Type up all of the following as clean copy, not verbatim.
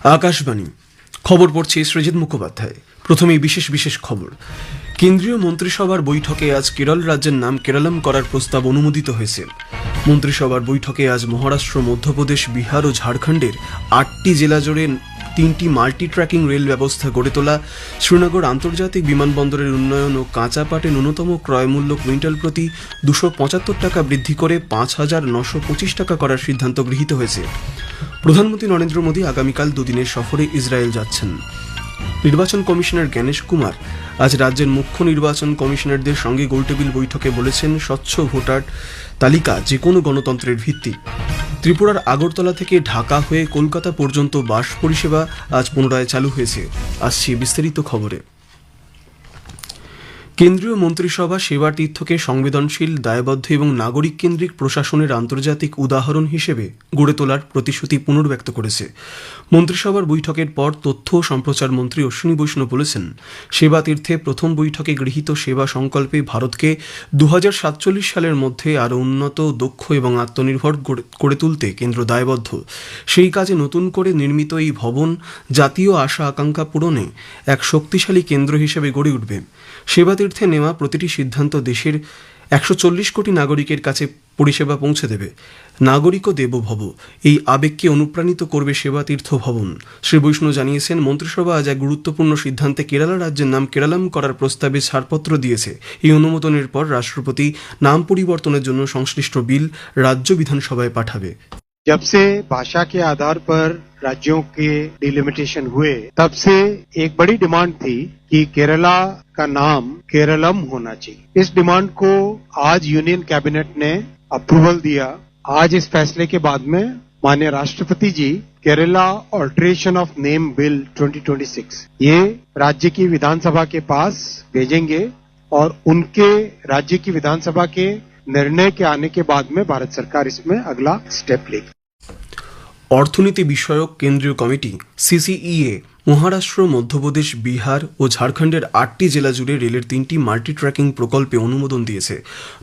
আকাশবাণী খবর পড়ছে সৃজিত মুখোপাধ্যায়। প্রথমেই বিশেষ বিশেষ খবর। কেন্দ্রীয় মন্ত্রিসভার বৈঠকে আজ কেরল রাজ্যের নাম কেরালাম করার প্রস্তাব অনুমোদিত হয়েছে। মন্ত্রিসভার বৈঠকে আজ মহারাষ্ট্র, মধ্যপ্রদেশ, বিহার ও ঝাড়খণ্ডের ৮টি জেলা জুড়ে ৩টি মাল্টি ট্র্যাকিং রেল ব্যবস্থা গড়ে তোলা, শ্রীনগর আন্তর্জাতিক বিমানবন্দরের উন্নয়ন ও কাঁচা পাটে ন্যূনতম ক্রয় মূল্য কুইন্টাল প্রতি ২৭৫ টাকা বৃদ্ধি করে ৫,৯২৫ টাকা করার সিদ্ধান্ত গৃহীত হয়েছে। প্রধানমন্ত্রী নরেন্দ্র মোদী আগামীকাল দুদিনের সফরে ইসরায়েল যাচ্ছেন। নির্বাচন কমিশনার জ্ঞানেশ কুমার আজ রাজ্যের মুখ্য নির্বাচন কমিশনারদের সঙ্গে গোলটেবিল বৈঠকে বলেছেন, স্বচ্ছ ভোটার তালিকা যে কোনো গণতন্ত্রের ভিত্তি। ত্রিপুরার আগরতলা থেকে ঢাকা হয়ে কলকাতা পর্যন্ত বাস পরিষেবা আজ পুনরায় চালু হয়েছে। আসছি বিস্তারিত খবরে। কেন্দ্রীয় মন্ত্রিসভা সেবা তীর্থকে সংবেদনশীল, দায়বদ্ধ এবং নাগরিক কেন্দ্রিক প্রশাসনের আন্তর্জাতিক উদাহরণ হিসেবে গড়ে তোলার প্রতিশ্রুতি পুনর্ব্যক্ত করেছে। মন্ত্রিসভার বৈঠকের পর তথ্য ও সম্প্রচার মন্ত্রী অশ্বিনী বৈষ্ণব বলেছেন, সেবা তীর্থে প্রথম বৈঠকে গৃহীত সেবা সংকল্পে ভারতকে ২০৪৭ সালের মধ্যে আরও উন্নত, দক্ষ এবং আত্মনির্ভর করে তুলতে কেন্দ্র দায়বদ্ধ। সেই কাজে নতুন করে নির্মিত এই ভবন জাতীয় আশা আকাঙ্ক্ষা পূরণে এক শক্তিশালী কেন্দ্র হিসেবে গড়ে উঠবে। সেবা তীর্থে নেওয়া প্রতিটি সিদ্ধান্ত দেশের ১৪০ কোটি নাগরিকের কাছে পরিষেবা পৌঁছে দেবে। নাগরিকও দেব ভব, এই আবেগকে অনুপ্রাণিত করবে সেবা তীর্থ ভবন। শ্রী বৈষ্ণব জানিয়েছেন, মন্ত্রিসভা আজ এক গুরুত্বপূর্ণ সিদ্ধান্তে কেরালা রাজ্যের নাম কেরালাম করার প্রস্তাবে ছাড়পত্র দিয়েছে। এই অনুমোদনের পর রাষ্ট্রপতি নাম পরিবর্তনের জন্য সংশ্লিষ্ট বিল রাজ্য বিধানসভায় পাঠাবে। जब से भाषा के आधार पर राज्यों के डिलिमिटेशन हुए, तब से एक बड़ी डिमांड थी कि केरला का नाम केरलम होना चाहिए। इस डिमांड को आज यूनियन कैबिनेट ने अप्रूवल दिया। आज इस फैसले के बाद में माननीय राष्ट्रपति जी Kerala alteration of name bill 2026 ये राज्य की विधानसभा के पास भेजेंगे और उनके राज्य की विधानसभा के निर्णय के आने के बाद में भारत सरकार इसमें अगला स्टेप लेगी। অর্থনীতি বিষয়ক কেন্দ্রীয় কমিটি সিসিইএ মহারাষ্ট্র, মধ্যপ্রদেশ, বিহার ও ঝাড়খণ্ডের ৮টি জেলা জুড়ে রেলের ৩টি মাল্টি ট্র্যাকিং প্রকল্পে অনুমোদন দিয়েছে।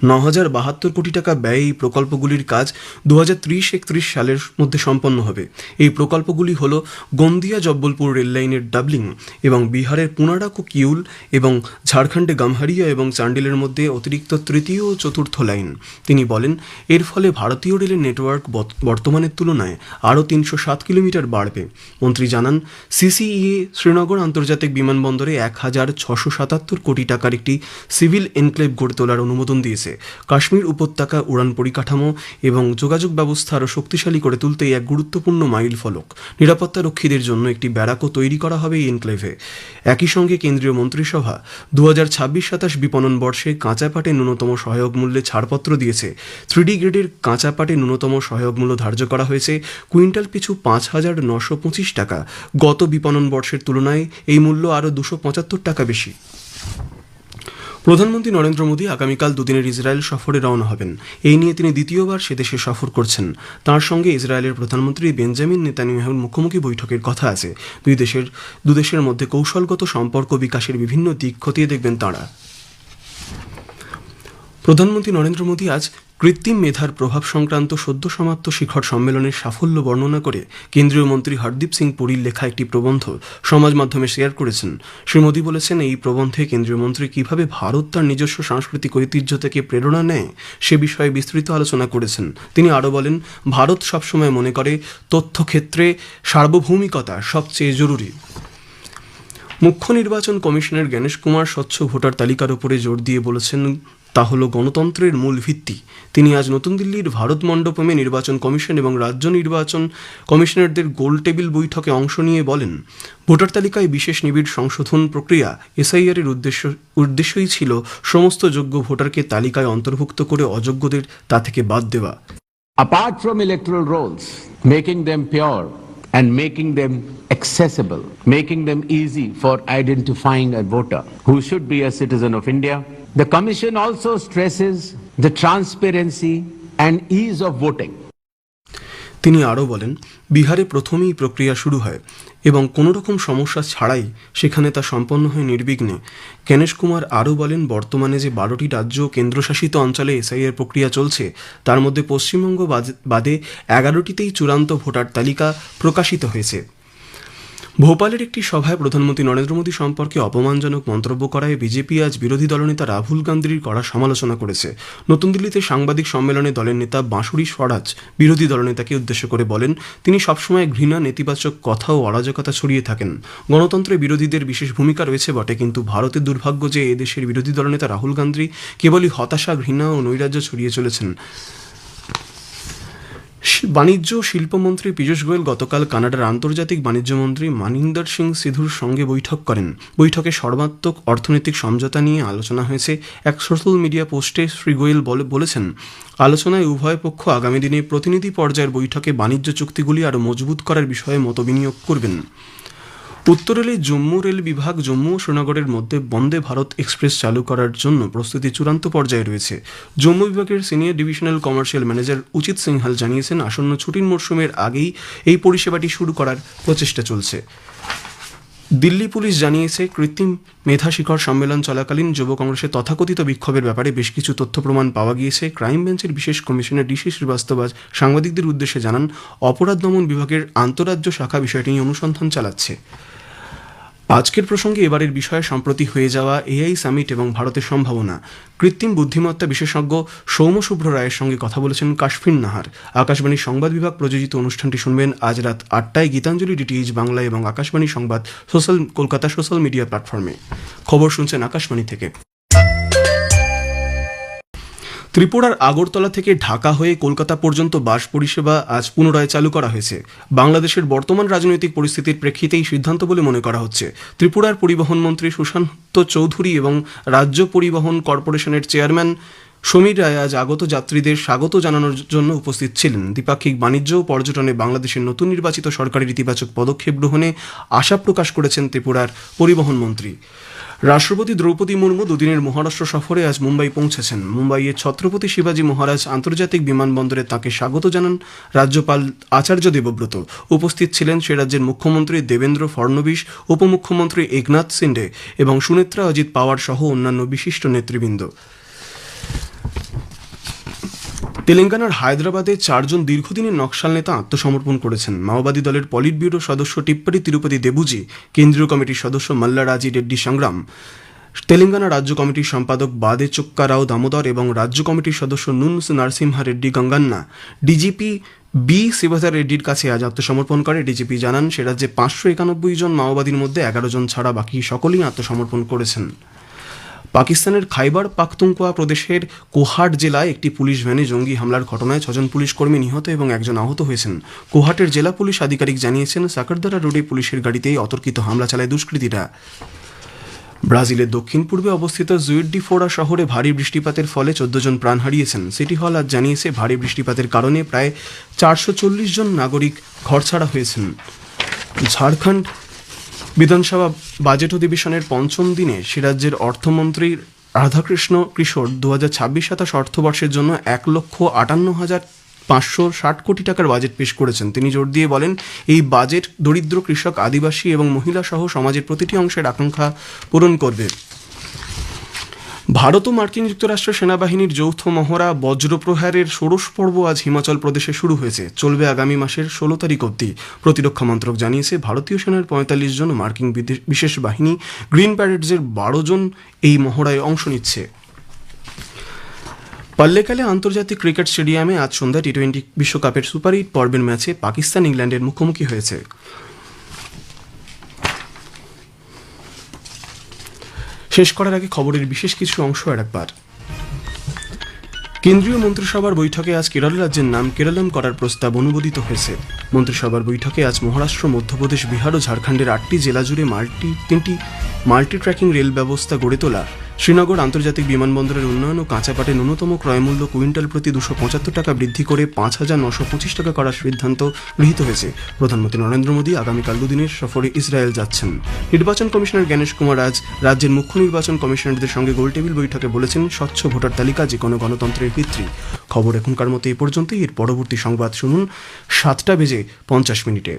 ৯,০৭২ কোটি টাকা ব্যয়ে এই প্রকল্পগুলির কাজ ২০৩০-৩১ সালের মধ্যে সম্পন্ন হবে। এই প্রকল্পগুলি হল গোন্দিয়া জব্বলপুর রেললাইনের ডাবলিং এবং বিহারের পুনারাক ও কিউল এবং ঝাড়খণ্ডে গামহারিয়া এবং চান্ডিলের মধ্যে অতিরিক্ত তৃতীয় ও চতুর্থ লাইন। তিনি বলেন, এর ফলে ভারতীয় রেলের নেটওয়ার্ক বর্তমানের তুলনায় আরও ৩০৭ কিলোমিটার বাড়বে। মন্ত্রী জানান, সিসিইএ শ্রীনগর আন্তর্জাতিক বিমানবন্দরে ১,৬৭৭ কোটি টাকার একটি সিভিল এনক্লেভ গড়ে তোলার অনুমোদন দিয়েছে। কাশ্মীর উপত্যকা উড়ান পরিকাঠামো এবং যোগাযোগ ব্যবস্থা আরও শক্তিশালী করে তুলতে এক গুরুত্বপূর্ণ মাইল ফলক। নিরাপত্তা রক্ষীদের জন্য একটি ব্যারাকও তৈরি করা হবে এই এনক্লেভে। একই সঙ্গে কেন্দ্রীয় মন্ত্রিসভা ২০২৬-২৭ বিপণন বর্ষে কাঁচা পাটে ন্যূনতম সহায়ক মূল্যে ছাড়পত্র দিয়েছে। 3D গ্রেডের কাঁচা পাটে ন্যূনতম সহায়ক মূল্য ধার্য করা হয়েছে কুইন্টাল পিছু ৫,৯২৫ টাকা। গত বিপণন বর্ষের তুলনায় এই মূল্য আরও ২৭৫ টাকা বেশি। প্রধানমন্ত্রী নরেন্দ্র মোদী আগামীকাল দুদিনের ইসরায়েল সফরে রওনা হবেন। এই নিয়ে তিনি দ্বিতীয়বার সে দেশে সফর করছেন। তাঁর সঙ্গে ইসরায়েলের প্রধানমন্ত্রী বেঞ্জামিন নেতানিয়াহুর মুখোমুখি বৈঠকের কথা আছে। দু দেশের মধ্যে কৌশলগত সম্পর্ক বিকাশের বিভিন্ন দিক খতিয়ে দেখবেন তাঁরা। প্রধানমন্ত্রী নরেন্দ্র মোদী আজ কৃত্রিম মেধার প্রভাব সংক্রান্ত সদ্য সমাপ্ত শিখর সম্মেলনের সাফল্য বর্ণনা করে কেন্দ্রীয় মন্ত্রী হরদীপ সিং পুরীর লেখা একটি প্রবন্ধ সমাজ মাধ্যমে শেয়ার করেছেন। শ্রী মোদী বলেছেন, এই প্রবন্ধে কেন্দ্রীয় মন্ত্রী কিভাবে ভারত তার নিজস্ব সাংস্কৃতিক ঐতিহ্য থেকে প্রেরণা নেয় সে বিষয়ে বিস্তৃত আলোচনা করেছেন। তিনি আরও বলেন, ভারত সবসময় মনে করে তথ্যক্ষেত্রে সার্বভৌমিকতা সবচেয়ে জরুরি। মুখ্য নির্বাচন কমিশনার জ্ঞানেশ কুমার স্বচ্ছ ভোটার তালিকার উপরে জোর দিয়ে বলেছেন, তা হল গণতন্ত্রের মূল ভিত্তি। তিনি আজ নতুন দিল্লির ভারত মণ্ডপমে নির্বাচন কমিশন এবং রাজ্য নির্বাচন কমিশনারদের গোল টেবিল বৈঠকে অংশ নিয়ে বলেন, ভোটার তালিকায় বিশেষ নিবিড় সংশোধন প্রক্রিয়া এসআইআর এর উদ্দেশ্যই ছিল সমস্ত যোগ্য ভোটারকে তালিকায় অন্তর্ভুক্ত করে অযোগ্যদের তা থেকে বাদ দেওয়া। Apart from electoral rolls, making them pure and making them accessible, making them easy for identifying a voter who should be a citizen of India, the Commission also stresses the transparency and ease of voting. তিনি আরও বলেন, বিহারে প্রথমেই প্রক্রিয়া শুরু হয় এবং কোনো রকম সমস্যা ছাড়াই সেখানে তা সম্পন্ন হয় নির্বিঘ্নে। জ্ঞানেশ কুমার আরও বলেন, বর্তমানে যে 12টি রাজ্য ও কেন্দ্রশাসিত অঞ্চলে এসআইআর প্রক্রিয়া চলছে তার মধ্যে পশ্চিমবঙ্গ বাদে 11টিতেই চূড়ান্ত ভোটার তালিকা প্রকাশিত হয়েছে। ভোপালের একটি সভায় প্রধানমন্ত্রী নরেন্দ্র মোদী সম্পর্কে অপমানজনক মন্তব্য করায় বিজেপি আজ বিরোধী দলনেতা রাহুল গান্ধীর কড়া সমালোচনা করেছে। নতুন দিল্লিতে সাংবাদিক সম্মেলনে দলের নেতা বাঁশুরি স্বরাজ বিরোধী দলনেতাকে উদ্দেশ্য করে বলেন, তিনি সবসময় ঘৃণা, নেতিবাচক কথা ও অরাজকতা ছড়িয়ে থাকেন। গণতন্ত্রে বিরোধীদের বিশেষ ভূমিকা রয়েছে বটে, কিন্তু ভারতের দুর্ভাগ্য যে এদেশের বিরোধী দলনেতা রাহুল গান্ধী কেবলই হতাশা, ঘৃণা ও নৈরাজ্য ছড়িয়ে চলেছেন। বাণিজ্য ও শিল্পমন্ত্রী পীযূষ গোয়েল গতকাল কানাডার আন্তর্জাতিক বাণিজ্য মন্ত্রী মানিন্দর সিং সিধুর সঙ্গে বৈঠক করেন। বৈঠকে সর্বাত্মক অর্থনৈতিক সমঝোতা নিয়ে আলোচনা হয়েছে। এক সোশ্যাল মিডিয়া পোস্টে শ্রী গোয়েল বলেছেন, আলোচনায় উভয় পক্ষ আগামী দিনে প্রতিনিধি পর্যায়ের বৈঠকে বাণিজ্য চুক্তিগুলি আরও মজবুত করার বিষয়ে মতবিনিয়োগ করবেন। উত্তর রেলে জম্মু রেল বিভাগ জম্মু ও শ্রীনগরের মধ্যে বন্দে ভারত এক্সপ্রেস চালু করার জন্য প্রস্তুতি চূড়ান্ত পর্যায়ে রয়েছে। জম্মু বিভাগের সিনিয়র ডিভিশনাল কমার্শিয়াল ম্যানেজার উচিত সিংহাল জানিয়েছেন, আসন্ন ছুটির মরশুমের আগেই এই পরিষেবাটি শুরু করার প্রচেষ্টা চলছে। দিল্লি পুলিশ জানিয়েছে, কৃত্রিম মেধা শিখর সম্মেলন চলাকালীন যুব কংগ্রেসের তথাকথিত বিক্ষোভের ব্যাপারে বেশ কিছু তথ্য প্রমাণ পাওয়া গিয়েছে। ক্রাইম বেঞ্চের বিশেষ কমিশনার ডিসি শ্রীবাস্তব আজ সাংবাদিকদের উদ্দেশ্যে জানান, অপরাধ দমন বিভাগের আন্তঃরাজ্য শাখা বিষয়টি নিয়ে অনুসন্ধান চালাচ্ছে। আজকের প্রসঙ্গে এবারের বিষয়ে সম্প্রতি হয়ে যাওয়া এআই সামিট এবং ভারতের সম্ভাবনা। কৃত্রিম বুদ্ধিমত্তা বিশেষজ্ঞ সৌম শুভ্র রায়ের সঙ্গে কথা বলেছেন কাশফিন নাহার। আকাশবাণী সংবাদ বিভাগ প্রযোজিত অনুষ্ঠানটি শুনবেন আজ রাত 8টায় গীতাঞ্জলি ডিটিএইচ বাংলা এবং আকাশবাণী সংবাদ কলকাতা সোশ্যাল মিডিয়া প্ল্যাটফর্মে। খবর শুনছেন আকাশবাণী থেকে। ত্রিপুরার আগরতলা থেকে ঢাকা হয়ে কলকাতা পর্যন্ত বাস পরিষেবা আজ পুনরায় চালু করা হয়েছে। বাংলাদেশের বর্তমান রাজনৈতিক পরিস্থিতির প্রেক্ষিতেই সিদ্ধান্ত বলে মনে করা হচ্ছে। ত্রিপুরার পরিবহন মন্ত্রী সুশান্ত চৌধুরী এবং রাজ্য পরিবহন কর্পোরেশনের চেয়ারম্যান সমীর রায় আজ আগত যাত্রীদের স্বাগত জানানোর জন্য উপস্থিত ছিলেন। দ্বিপাক্ষিক বাণিজ্য ও পর্যটনে বাংলাদেশের নতুন নির্বাচিত সরকারের ইতিবাচক পদক্ষেপ গ্রহণে আশা প্রকাশ করেছেন ত্রিপুরার পরিবহন মন্ত্রী। রাষ্ট্রপতি দ্রৌপদী মুর্মু দুদিনের মহারাষ্ট্র সফরে আজ মুম্বাই পৌঁছেছেন। মুম্বাইয়ের ছত্রপতি শিবাজী মহারাজ আন্তর্জাতিক বিমানবন্দরে তাঁকে স্বাগত জানান রাজ্যপাল আচার্য দেবব্রত। উপস্থিত ছিলেন সে রাজ্যের মুখ্যমন্ত্রী দেবেন্দ্র ফডনবিস, উপমুখ্যমন্ত্রী একনাথ শিন্ডে এবং সুনেত্রা অজিত পাওয়ার সহ অন্যান্য বিশিষ্ট নেতৃবৃন্দ। তেলেঙ্গানার হায়দ্রাবাদে 4 জন দীর্ঘদিনের নকশাল নেতা আত্মসমর্পণ করেছেন। মাওবাদী দলের পলিট ব্যুরো সদস্য টিপ্পারি তিরুপতি দেবুজি, কেন্দ্রীয় কমিটির সদস্য মাল্লারাজি রেড্ডি সংগ্রাম, তেলেঙ্গানা রাজ্য কমিটির সম্পাদক বাদে চোক্কা রাও দামোদর এবং রাজ্য কমিটির সদস্য নুনস নারসিমহা রেড্ডি গঙ্গান্না ডিজিপি বি শিবধর রেড্ডির কাছে আজ আত্মসমর্পণ করে। ডিজিপি জানান, সে রাজ্যে 591 জন মাওবাদীর মধ্যে 11 জন ছাড়া বাকি সকলেই আত্মসমর্পণ করেছেন। পাকিস্তানের খাইবার পাখতুনখোয়া প্রদেশের কোহাট জেলায় একটি পুলিশ ভ্যানে জঙ্গি হামলার ঘটনায় 6 জন পুলিশ কর্মী নিহত এবং 1 জন আহত হয়েছেন। কোহাটের জেলা পুলিশ আধিকারিক জানিয়েছেন, সাকারদারা রোডে পুলিশের গাড়িতেই অতর্কিত হামলা চালায় দুষ্কৃতীরা। ব্রাজিলের দক্ষিণ পূর্বে অবস্থিত জুয়েট ডি ফোরা শহরে ভারী বৃষ্টিপাতের ফলে 14 জন প্রাণ হারিয়েছেন। সিটি হল আজ জানিয়েছে, ভারী বৃষ্টিপাতের কারণে প্রায় 440 জন নাগরিক ঘরছাড়া হয়েছেন। ঝাড়খণ্ড বিধানসভা বাজেট অধিবেশনের 5ম দিনে সে রাজ্যের অর্থমন্ত্রী রাধাকৃষ্ণ কিশোর 2026-27 অর্থবর্ষের জন্য 1,58,560 কোটি টাকার বাজেট পেশ করেছেন। তিনি জোর দিয়ে বলেন, এই বাজেট দরিদ্র, কৃষক, আদিবাসী এবং মহিলা সহ সমাজের প্রতিটি অংশের আকাঙ্ক্ষা পূরণ করবে। ভারত ও মার্কিন যুক্তরাষ্ট্র সেনাবাহিনীর যৌথ মহড়া বজ্রপ্রহারের ষোড়শ পর্ব আজ হিমাচল প্রদেশে শুরু হয়েছে, চলবে আগামী মাসের 16 তারিখ অবধি। প্রতিরক্ষা মন্ত্রক জানিয়েছে, ভারতীয় সেনার 45 জন, মার্কিন বিশেষ বাহিনী গ্রিন প্যারেডসের 12 জন এই মহড়ায় অংশ নিচ্ছে। পাল্লেকালে আন্তর্জাতিক ক্রিকেট স্টেডিয়ামে আজ সন্ধ্যা টি-20 বিশ্বকাপের সুপার 8 পর্বের ম্যাচে পাকিস্তান ইংল্যান্ডের মুখোমুখি হয়েছে। শেষ করার আগে খবরের বিশেষ কিছু অংশ আরেকবার। কেন্দ্রীয় মন্ত্রিসভার বৈঠকে আজ কেরল রাজ্যের নাম কেরলম করার প্রস্তাব অনুমোদিত হয়েছে। মন্ত্রিসভার বৈঠকে আজ মহারাষ্ট্র, মধ্যপ্রদেশ, বিহার ও ঝাড়খণ্ডের 8টি জেলা জুড়ে 3টি মাল্টি ট্র্যাকিং রেল ব্যবস্থা গড়ে তোলা, শ্রীনগর আন্তর্জাতিক বিমানবন্দরের উন্নয়ন ও কাঁচা পাটের ন্যূনতম ক্রয়মূল্য কুইন্টাল প্রতি 275 টাকা বৃদ্ধি করে 5,925 টাকা করার সিদ্ধান্ত গৃহীত হয়েছে। প্রধানমন্ত্রী নরেন্দ্র মোদী আগামীকাল 2 দিনের সফরে ইসরায়েল যাচ্ছেন। নির্বাচন কমিশনার জ্ঞানেশ কুমার আজ রাজ্যের মুখ্য নির্বাচন কমিশনারদের সঙ্গে গোলটেবিল বৈঠকে বলেছেন, স্বচ্ছ ভোটার তালিকা যে কোনো গণতন্ত্রের ভিত্তি। খবর এখনকার মতো এই পর্যন্তই। এর পরবর্তী সংবাদ শুনুন 7টা বেজে 50 মিনিটে।